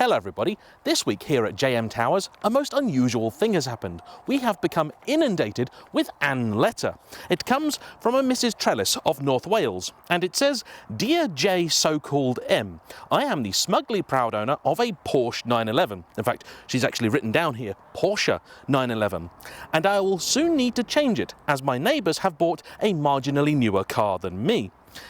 Hello everybody, this week here at JM Towers, a most unusual thing has happened. We have become inundated with an letter. It comes from a Mrs. Trellis of North Wales, and it says, "Dear J so-called M, I am the smugly proud owner of a Porsche 911. In fact, she's actually written down here, Porsche 911. And I will soon need to change it, as my neighbours have bought a marginally newer car than me.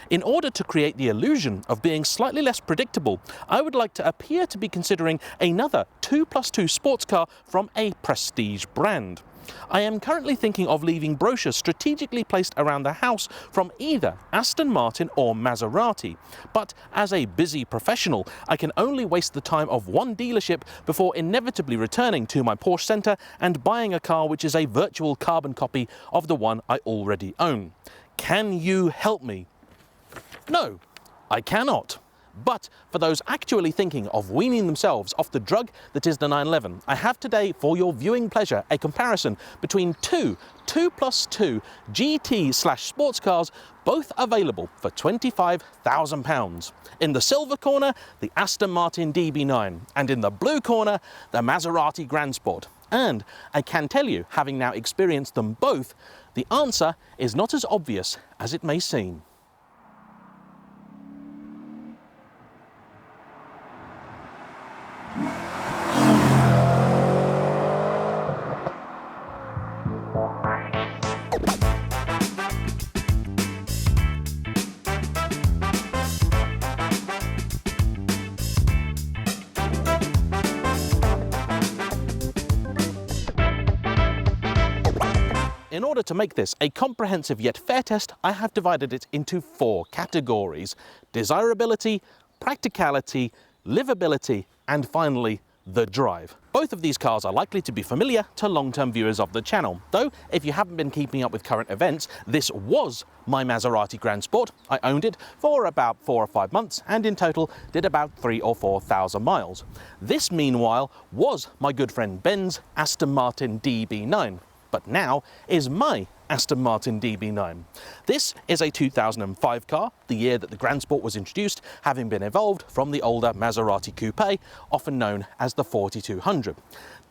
In order to create the illusion of being slightly less predictable, I would like to appear to be considering another 2+2 sports car from a prestige brand. I am currently thinking of leaving brochures strategically placed around the house from either Aston Martin or Maserati, but as a busy professional, I can only waste the time of one dealership before inevitably returning to my Porsche Centre and buying a car which is a virtual carbon copy of the one I already own. Can you help me?" No, I cannot. But for those actually thinking of weaning themselves off the drug that is the 911, I have today, for your viewing pleasure, a comparison between two 2+2 GT/sports cars, both available for £25,000. In the silver corner, the Aston Martin DB9, and in the blue corner, the Maserati GranSport. And I can tell you, having now experienced them both, the answer is not as obvious as it may seem. In order to make this a comprehensive yet fair test, I have divided it into 4 categories: desirability, practicality, livability, and finally, the drive. Both of these cars are likely to be familiar to long-term viewers of the channel, though if you haven't been keeping up with current events, this was my Maserati GranSport. I owned it for about 4 or 5 months and in total did about 3,000 or 4,000 miles. This, meanwhile, was my good friend Ben's Aston Martin DB9. But now is my Aston Martin DB9. This is a 2005 car, the year that the GranSport was introduced, having been evolved from the older Maserati Coupe, often known as the 4200.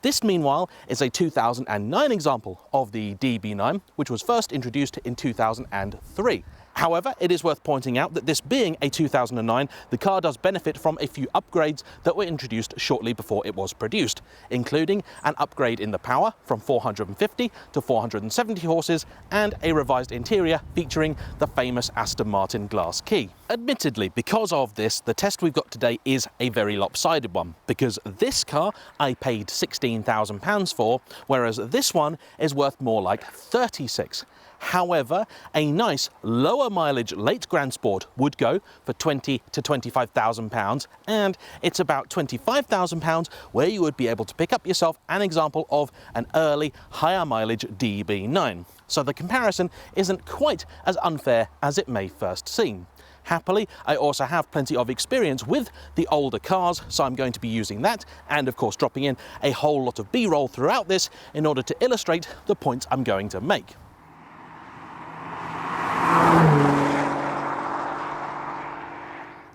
This, meanwhile, is a 2009 example of the DB9, which was first introduced in 2003. However, it is worth pointing out that this being a 2009, the car does benefit from a few upgrades that were introduced shortly before it was produced, including an upgrade in the power from 450 to 470 horses and a revised interior featuring the famous Aston Martin glass key. Admittedly, because of this, the test we've got today is a very lopsided one, because this car I paid £16,000 for, whereas this one is worth more like 36. However, a nice lower mileage late GranSport would go for £20,000 to £25,000, and it's about £25,000 where you would be able to pick up yourself an example of an early higher mileage DB9. So the comparison isn't quite as unfair as it may first seem. Happily, I also have plenty of experience with the older cars, so I'm going to be using that and of course dropping in a whole lot of B-roll throughout this in order to illustrate the points I'm going to make.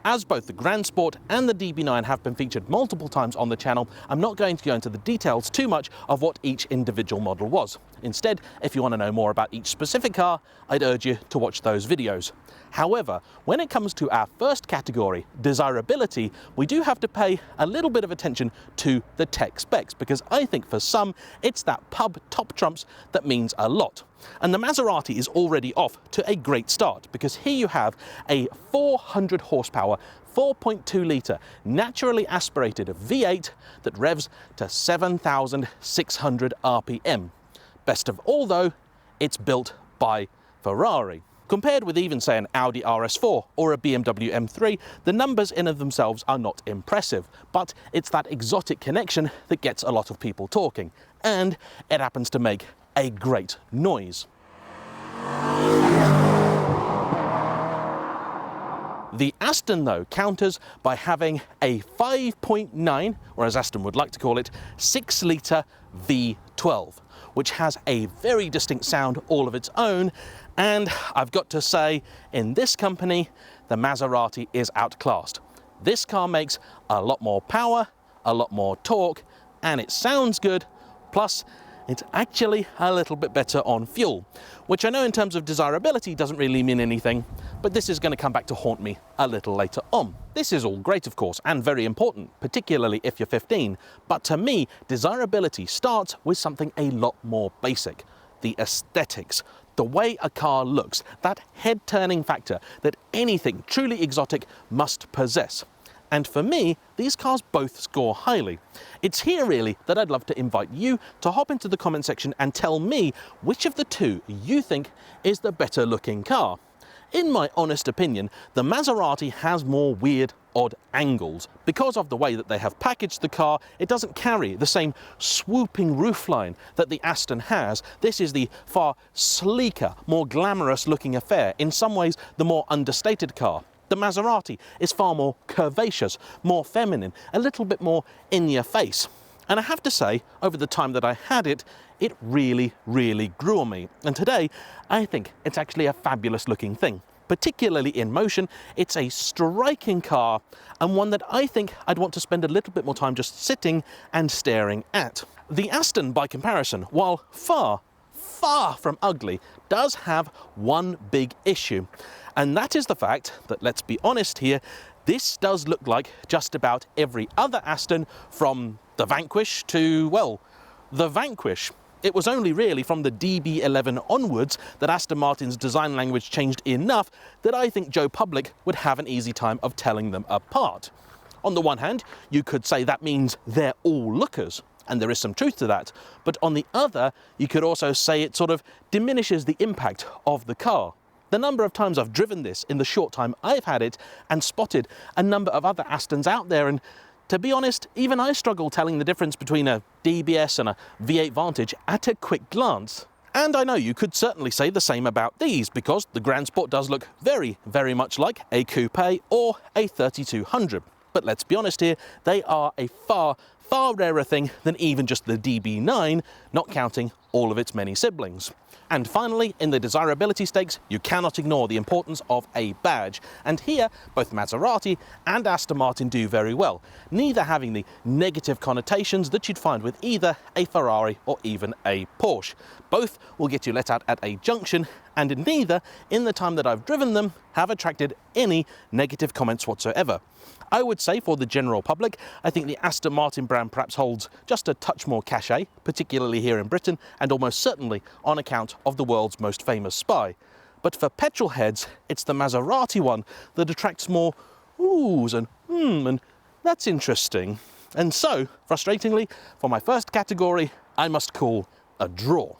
As both the GranSport and the DB9 have been featured multiple times on the channel, I'm not going to go into the details too much of what each individual model was. Instead, if you want to know more about each specific car, I'd urge you to watch those videos. However, when it comes to our first category, desirability, we do have to pay a little bit of attention to the tech specs, because I think for some, it's that pub top trumps that means a lot. And the Maserati is already off to a great start, because here you have a 400 horsepower, 4.2 litre naturally aspirated V8 that revs to 7,600 RPM. Best of all though, it's built by Ferrari. Compared with even say an Audi RS4 or a BMW M3, the numbers in of themselves are not impressive, but it's that exotic connection that gets a lot of people talking, and it happens to make a great noise. The Aston, though, counters by having a 5.9, or as Aston would like to call it, 6-litre V12, which has a very distinct sound all of its own, and I've got to say, in this company, the Maserati is outclassed. This car makes a lot more power, a lot more torque, and it sounds good, plus it's actually a little bit better on fuel, which I know in terms of desirability doesn't really mean anything, but this is going to come back to haunt me a little later on. This is all great, of course, and very important, particularly if you're 15, but to me, desirability starts with something a lot more basic: the aesthetics. The way a car looks, that head-turning factor that anything truly exotic must possess. And for me, these cars both score highly. It's here really that I'd love to invite you to hop into the comment section and tell me which of the two you think is the better looking car. In my honest opinion, the Maserati has more weird, odd angles. Because of the way that they have packaged the car, it doesn't carry the same swooping roofline that the Aston has. This is the far sleeker, more glamorous looking affair, in some ways the more understated car. The Maserati is far more curvaceous, more feminine, a little bit more in your face. And I have to say, over the time that I had it, it really, really grew on me. And today, I think it's actually a fabulous looking thing. Particularly in motion, it's a striking car, and one that I think I'd want to spend a little bit more time just sitting and staring at. The Aston, by comparison, while far from ugly, does have one big issue. And that is the fact that, let's be honest here, this does look like just about every other Aston, from the Vanquish to, well, the Vanquish. It was only really from the DB11 onwards that Aston Martin's design language changed enough that I think Joe Public would have an easy time of telling them apart. On the one hand, you could say that means they're all lookers, and there is some truth to that. But on the other, you could also say it sort of diminishes the impact of the car. The number of times I've driven this in the short time I've had it and spotted a number of other Astons out there, and to be honest, even I struggle telling the difference between a DBS and a V8 Vantage at a quick glance. And I know you could certainly say the same about these, because the GranSport does look very, very much like a coupe or a 3200. But let's be honest here, they are a far rarer thing than even just the DB9, not counting all of its many siblings. And finally, in the desirability stakes, you cannot ignore the importance of a badge. And here, both Maserati and Aston Martin do very well, neither having the negative connotations that you'd find with either a Ferrari or even a Porsche. Both will get you let out at a junction, and neither, in the time that I've driven them, have attracted any negative comments whatsoever. I would say for the general public, I think the Aston Martin brand perhaps holds just a touch more cachet, particularly here in Britain, and almost certainly on account of the world's most famous spy. But for petrol heads, it's the Maserati one that attracts more oohs and that's interesting. And so, frustratingly, for my first category, I must call a draw.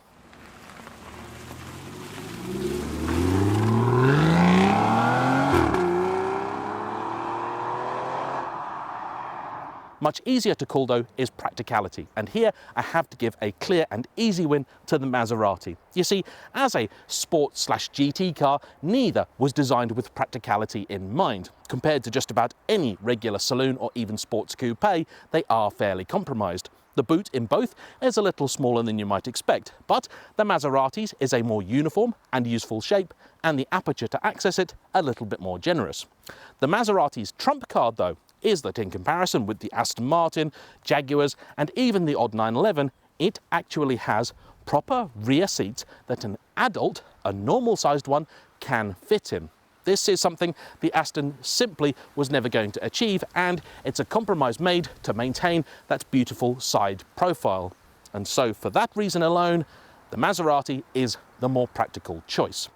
Much easier to call though is Practicality, and here I have to give a clear and easy win to the Maserati. You see, as a sport/GT car, neither was designed with practicality in mind. Compared to just about any regular saloon or even sports coupe, they are fairly compromised. The boot in both is a little smaller than you might expect, but the Maserati's is a more uniform and useful shape, and the aperture to access it a little bit more generous. The Maserati's trump card though is that in comparison with the Aston Martin, Jaguars and even the odd 911, it actually has proper rear seats that an adult, a normal sized one, can fit in. This is something the Aston simply was never going to achieve, and it's a compromise made to maintain that beautiful side profile. And so for that reason alone, the Maserati is the more practical choice.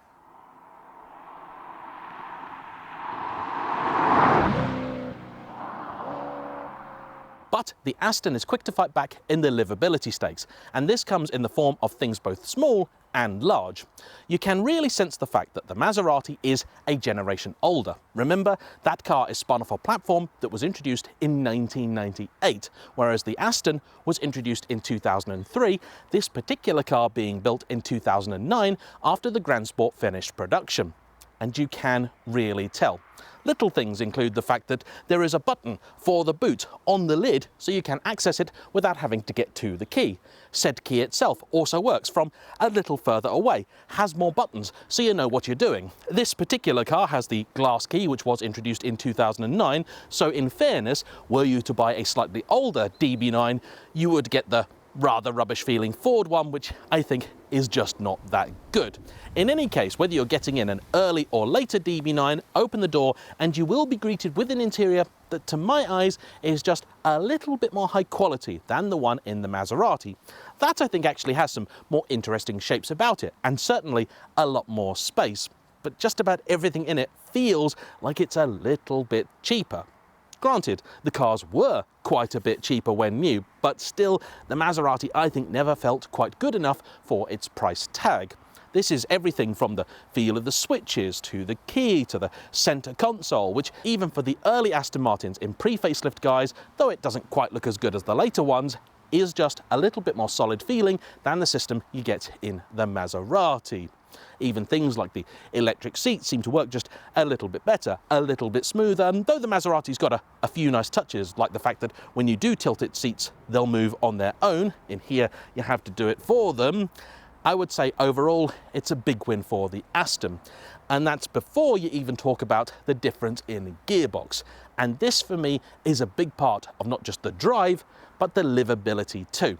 But the Aston is quick to fight back in the livability stakes, and this comes in the form of things both small and large. You can really sense the fact that the Maserati is a generation older. Remember, that car is spun off a platform that was introduced in 1998, whereas the Aston was introduced in 2003, this particular car being built in 2009 after the GranSport finished production. And you can really tell. Little things include the fact that there is a button for the boot on the lid so you can access it without having to get to the key. Said key itself also works from a little further away, has more buttons so you know what you're doing. This particular car has the glass key, which was introduced in 2009, so in fairness, were you to buy a slightly older DB9, you would get the rather rubbish feeling Ford one, which I think is just not that good. In any case, whether you're getting in an early or later DB9, open the door and you will be greeted with an interior that to my eyes is just a little bit more high quality than the one in the Maserati. That I think actually has some more interesting shapes about it and certainly a lot more space, but just about everything in it feels like it's a little bit cheaper. Granted, the cars were quite a bit cheaper when new, but still, the Maserati I think never felt quite good enough for its price tag. This is everything from the feel of the switches, to the key, to the centre console, which even for the early Aston Martins in pre-facelift guise, though it doesn't quite look as good as the later ones, is just a little bit more solid feeling than the system you get in the Maserati. Even things like the electric seats seem to work just a little bit better, a little bit smoother, and though the Maserati's got a few nice touches, like the fact that when you do tilt its seats, they'll move on their own. In here, you have to do it for them. I would say overall, it's a big win for the Aston. And that's before you even talk about the difference in gearbox. And this, for me, is a big part of not just the drive, but the livability too.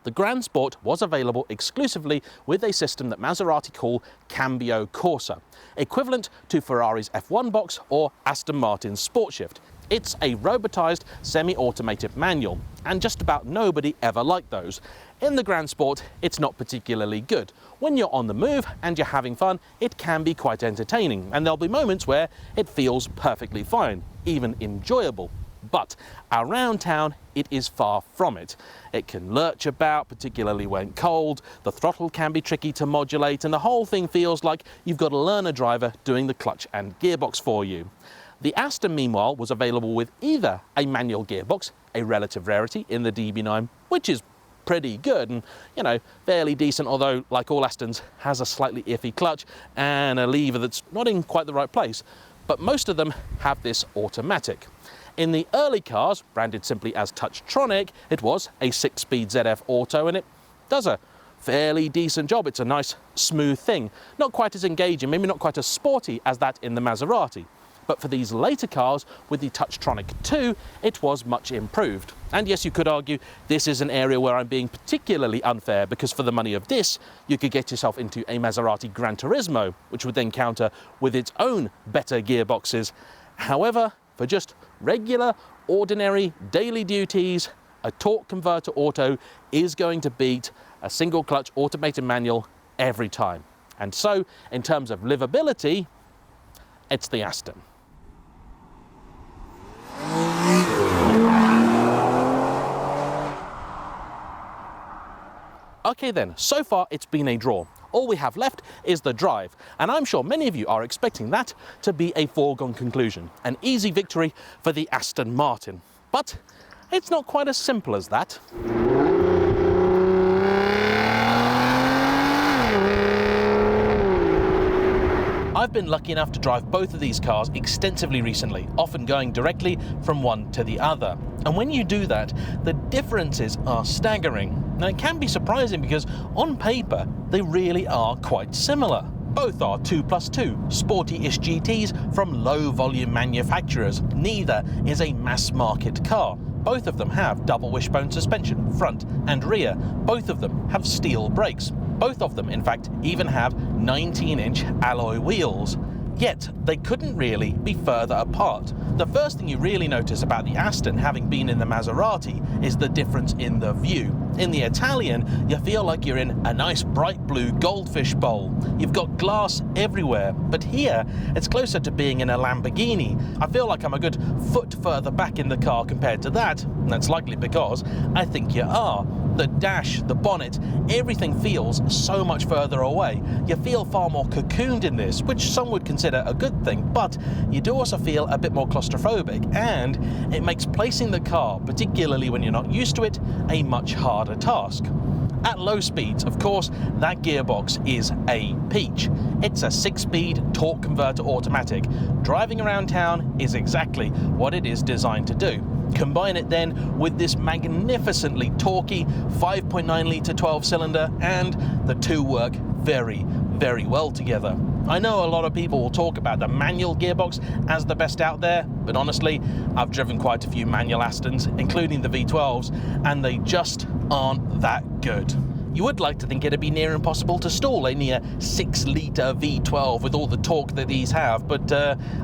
The GranSport was available exclusively with a system that Maserati call Cambio Corsa, equivalent to Ferrari's F1 box or Aston Martin's Sportshift. It's a robotised, semi-automated manual, and just about nobody ever liked those. In the GranSport, it's not particularly good. When you're on the move and you're having fun, it can be quite entertaining, and there'll be moments where it feels perfectly fine, even enjoyable. But around town, it is far from it. It can lurch about, particularly when cold, the throttle can be tricky to modulate, and the whole thing feels like you've got a learner driver doing the clutch and gearbox for you. The Aston, meanwhile, was available with either a manual gearbox, a relative rarity in the DB9, which is pretty good and, you know, fairly decent, although, like all Astons, has a slightly iffy clutch and a lever that's not in quite the right place. But most of them have this automatic. In the early cars, branded simply as Touchtronic, it was a 6-speed ZF Auto, and it does a fairly decent job. It's a nice, smooth thing. Not quite as engaging, maybe not quite as sporty as that in the Maserati. But for these later cars, with the Touchtronic 2, it was much improved. And yes, you could argue this is an area where I'm being particularly unfair, because for the money of this, you could get yourself into a Maserati Gran Turismo, which would then counter with its own better gearboxes. However, for just regular, ordinary, daily duties, a torque converter auto is going to beat a single clutch automated manual every time. And so, in terms of livability, it's the Aston. Okay then, so far it's been a draw. All we have left is the drive, and I'm sure many of you are expecting that to be a foregone conclusion, an easy victory for the Aston Martin. But it's not quite as simple as that. I've been lucky enough to drive both of these cars extensively recently, often going directly from one to the other. And when you do that, the differences are staggering. Now, it can be surprising because on paper, they really are quite similar. Both are 2+2, sporty-ish GTs from low-volume manufacturers. Neither is a mass-market car. Both of them have double wishbone suspension, front and rear. Both of them have steel brakes. Both of them, in fact, even have 19-inch alloy wheels. Yet, they couldn't really be further apart. The first thing you really notice about the Aston, having been in the Maserati, is the difference in the view. In the Italian, you feel like you're in a nice bright blue goldfish bowl. You've got glass everywhere, but here, it's closer to being in a Lamborghini. I feel like I'm a good foot further back in the car compared to that, and that's likely because I think you are. The dash, the bonnet, everything feels so much further away. You feel far more cocooned in this, which some would consider a good thing, but you do also feel a bit more claustrophobic, and it makes placing the car, particularly when you're not used to it, a much harder task. At low speeds, of course, that gearbox is a peach. It's a 6-speed torque converter automatic. Driving around town is exactly what it is designed to do. Combine it then with this magnificently torquey 5.9 litre 12-cylinder, and the two work very, very well together. I know a lot of people will talk about the manual gearbox as the best out there, but honestly, I've driven quite a few manual Astons, including the V12s, and they just aren't that good. You would like to think it'd be near impossible to stall a near 6-litre V12 with all the torque that these have, but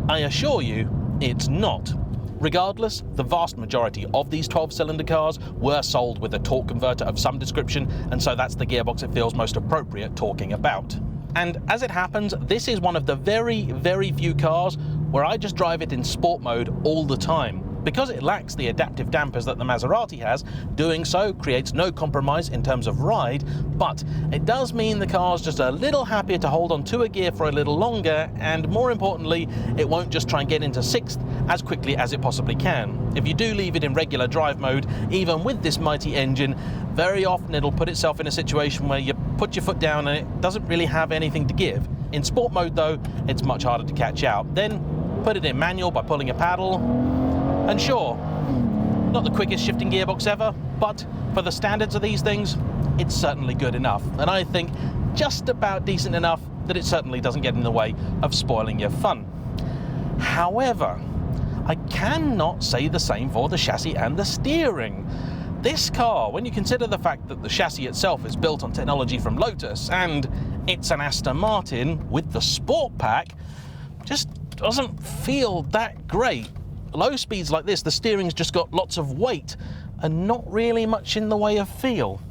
I assure you, it's not. Regardless, the vast majority of these 12-cylinder cars were sold with a torque converter of some description, and so that's the gearbox it feels most appropriate talking about. And as it happens, this is one of the very, very few cars where I just drive it in sport mode all the time. Because it lacks the adaptive dampers that the Maserati has, doing so creates no compromise in terms of ride, but it does mean the car's just a little happier to hold on to a gear for a little longer, and more importantly, it won't just try and get into 6th as quickly as it possibly can. If you do leave it in regular drive mode, even with this mighty engine, very often it'll put itself in a situation where you put your foot down and it doesn't really have anything to give. In sport mode though, it's much harder to catch out. Then put it in manual by pulling a paddle, and sure, not the quickest shifting gearbox ever, but for the standards of these things, it's certainly good enough. And I think just about decent enough that it certainly doesn't get in the way of spoiling your fun. However, I cannot say the same for the chassis and the steering. This car, when you consider the fact that the chassis itself is built on technology from Lotus, and it's an Aston Martin with the Sport Pack, just doesn't feel that great. Low speeds like this, the steering's just got lots of weight and not really much in the way of feel.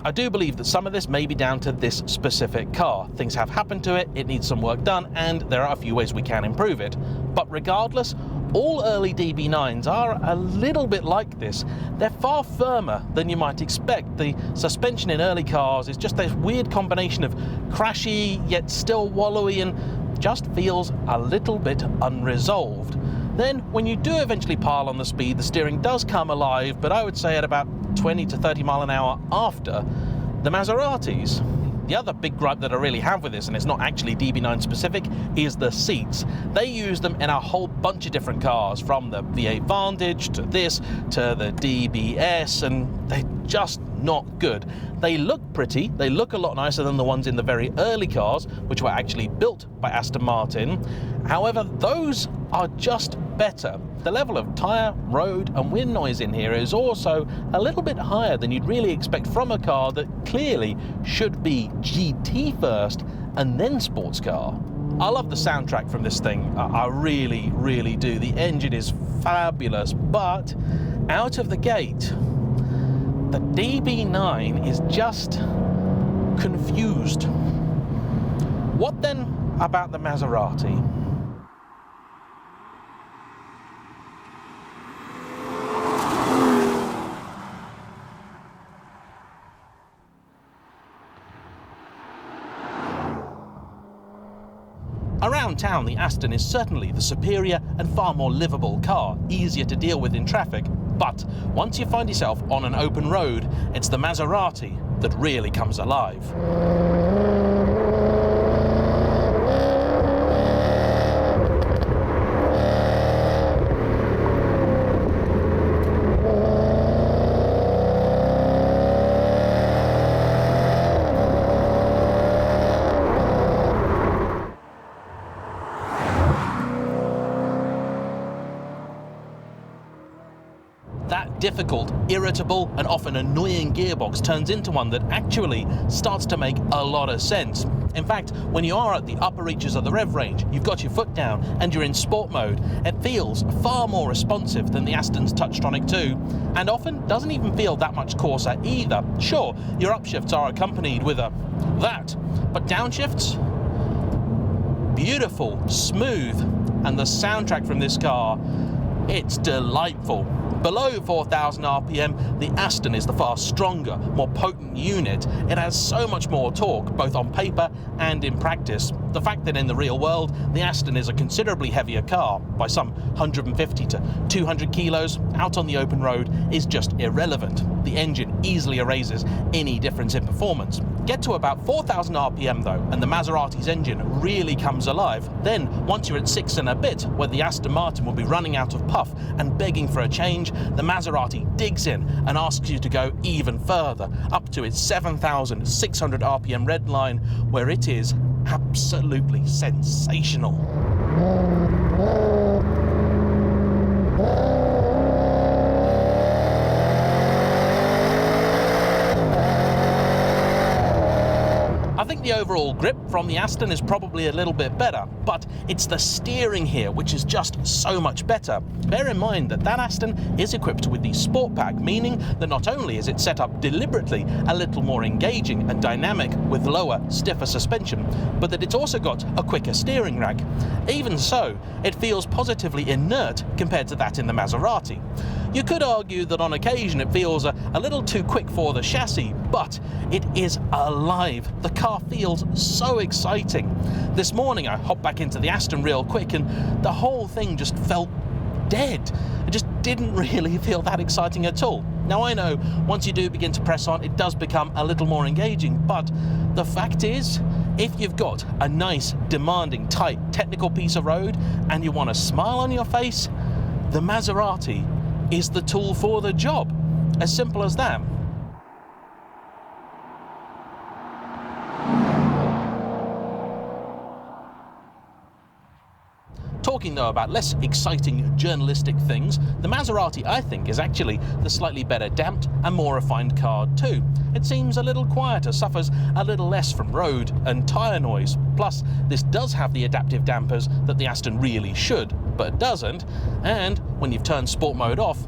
I do believe that some of this may be down to this specific car. Things have happened to it, it needs some work done, and there are a few ways we can improve it. But regardless, all early DB9s are a little bit like this. They're far firmer than you might expect. The suspension in early cars is just this weird combination of crashy yet still wallowy, and just feels a little bit unresolved. Then when you do eventually pile on the speed, the steering does come alive, but I would say at about 20 to 30 mile an hour after the Maseratis. The other big gripe that I really have with this, and it's not actually DB9 specific, is the seats. They use them in a whole bunch of different cars, from the V8 Vantage to this to the DBS, and they're just not good. They look pretty, they look a lot nicer than the ones in the very early cars, which were actually built by Aston Martin. However, those are just better. The level of tyre, road and wind noise in here is also a little bit higher than you'd really expect from a car that clearly should be GT first and then sports car. I love the soundtrack from this thing, I really, really do. The engine is fabulous, but out of the gate, the DB9 is just confused. What then about the Maserati? Around town, the Aston is certainly the superior and far more livable car, easier to deal with in traffic. But once you find yourself on an open road, it's the Maserati that really comes alive. That difficult, irritable, and often annoying gearbox turns into one that actually starts to make a lot of sense. In fact, when you are at the upper reaches of the rev range, you've got your foot down and you're in sport mode, it feels far more responsive than the Aston's Touchtronic 2, and often doesn't even feel that much coarser either. Sure, your upshifts are accompanied with that, but downshifts? beautiful, smooth, and the soundtrack from this car, it's delightful. Below 4,000 RPM, the Aston is the far stronger, more potent unit. It has so much more torque, both on paper and in practice. The fact that in the real world, the Aston is a considerably heavier car, by some 150 to 200 kilos, out on the open road is just irrelevant. The engine easily erases any difference in performance. Get to about 4,000 RPM though, and the Maserati's engine really comes alive. Then, once you're at 6 and a bit, where the Aston Martin will be running out of puff and begging for a change, the Maserati digs in and asks you to go even further, up to its 7,600 RPM red line, where it is absolutely sensational. I think the overall grip from the Aston is probably a little bit better, but it's the steering here which is just so much better. Bear in mind that Aston is equipped with the Sport Pack, meaning that not only is it set up deliberately a little more engaging and dynamic with lower, stiffer suspension, but that it's also got a quicker steering rack. Even so, it feels positively inert compared to that in the Maserati. You could argue that on occasion it feels a little too quick for the chassis, but it is alive. The car feels so exciting. This morning I hopped back into the Aston real quick and the whole thing just felt dead. It just didn't really feel that exciting at all. Now I know once you do begin to press on, it does become a little more engaging, but the fact is, if you've got a nice, demanding, tight, technical piece of road and you want a smile on your face, the Maserati is the tool for the job. As simple as that. Talking though about less exciting journalistic things, the Maserati I think is actually the slightly better damped and more refined car too. It seems a little quieter, suffers a little less from road and tyre noise. Plus, this does have the adaptive dampers that the Aston really should, but it doesn't, and when you've turned sport mode off,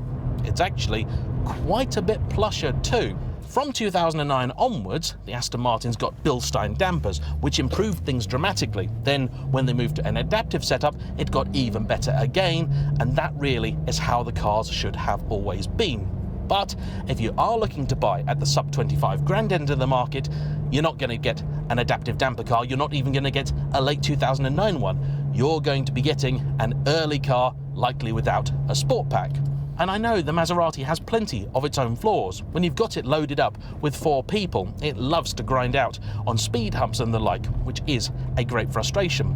it's actually quite a bit plusher too. From 2009 onwards, the Aston Martin's got Bilstein dampers, which improved things dramatically. Then, when they moved to an adaptive setup, it got even better again, and that really is how the cars should have always been. But if you are looking to buy at the sub 25 grand end of the market, you're not going to get an adaptive damper car, you're not even going to get a late 2009 one. You're going to be getting an early car, likely without a sport pack. And I know the Maserati has plenty of its own flaws. When you've got it loaded up with 4 people, it loves to grind out on speed humps and the like, which is a great frustration.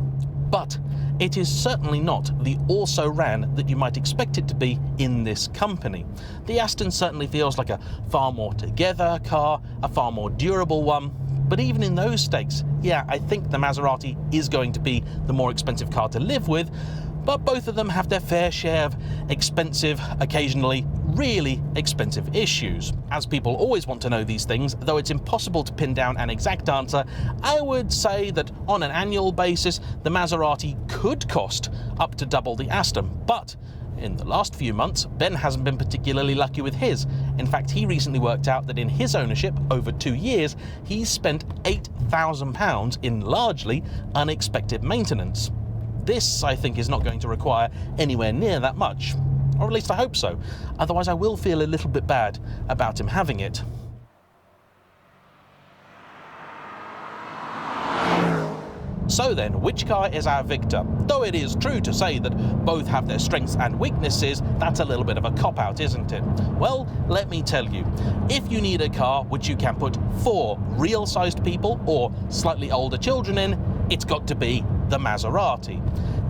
But it is certainly not the also-ran that you might expect it to be in this company. The Aston certainly feels like a far more together car, a far more durable one. But even in those stakes, yeah, I think the Maserati is going to be the more expensive car to live with, but both of them have their fair share of expensive, occasionally really expensive issues. As people always want to know these things, though it's impossible to pin down an exact answer, I would say that on an annual basis, the Maserati could cost up to double the Aston, but in the last few months, Ben hasn't been particularly lucky with his. In fact, he recently worked out that in his ownership, over 2 years, he's spent £8,000 in largely unexpected maintenance. This, I think, is not going to require anywhere near that much. Or at least I hope so. Otherwise I will feel a little bit bad about him having it. So then, which car is our victor? Though it is true to say that both have their strengths and weaknesses, that's a little bit of a cop-out, isn't it? Well, let me tell you, if you need a car which you can put 4 real-sized people or slightly older children in, it's got to be the Maserati.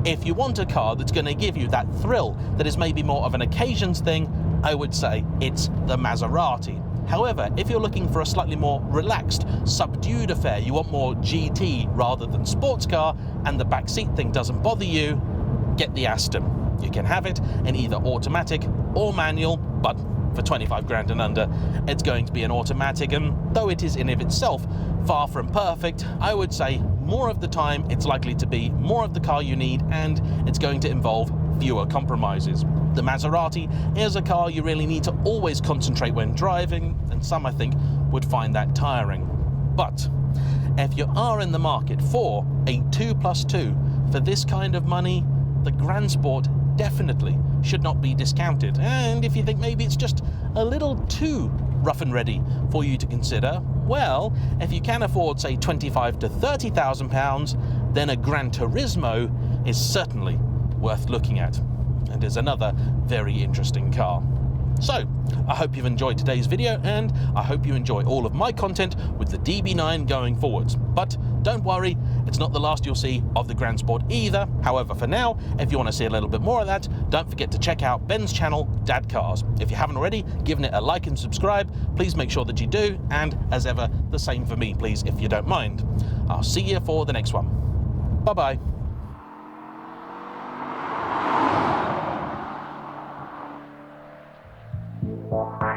If you want a car that's going to give you that thrill that is maybe more of an occasions thing, I would say it's the Maserati. However, if you're looking for a slightly more relaxed, subdued affair, you want more GT rather than sports car, and the back seat thing doesn't bother you, get the Aston. You can have it in either automatic or manual, but for 25 grand and under, it's going to be an automatic, and though it is in of itself far from perfect, I would say more of the time it's likely to be more of the car you need, and it's going to involve fewer compromises. The Maserati is a car you really need to always concentrate when driving, and some I think would find that tiring. But if you are in the market for a 2+2 for this kind of money, the GranSport definitely should not be discounted. And if you think maybe it's just a little too rough and ready for you to consider, well, if you can afford, say, £25,000 to £30,000, then a Gran Turismo is certainly worth looking at, and is another very interesting car. So, I hope you've enjoyed today's video, and I hope you enjoy all of my content with the DB9 going forwards. But don't worry, it's not the last you'll see of the GranSport either. However, for now, if you want to see a little bit more of that, don't forget to check out Ben's channel, Dad Cars. If you haven't already given it a like and subscribe, please make sure that you do, and as ever, the same for me, please, if you don't mind. I'll see you for the next one. Bye-bye. Wow.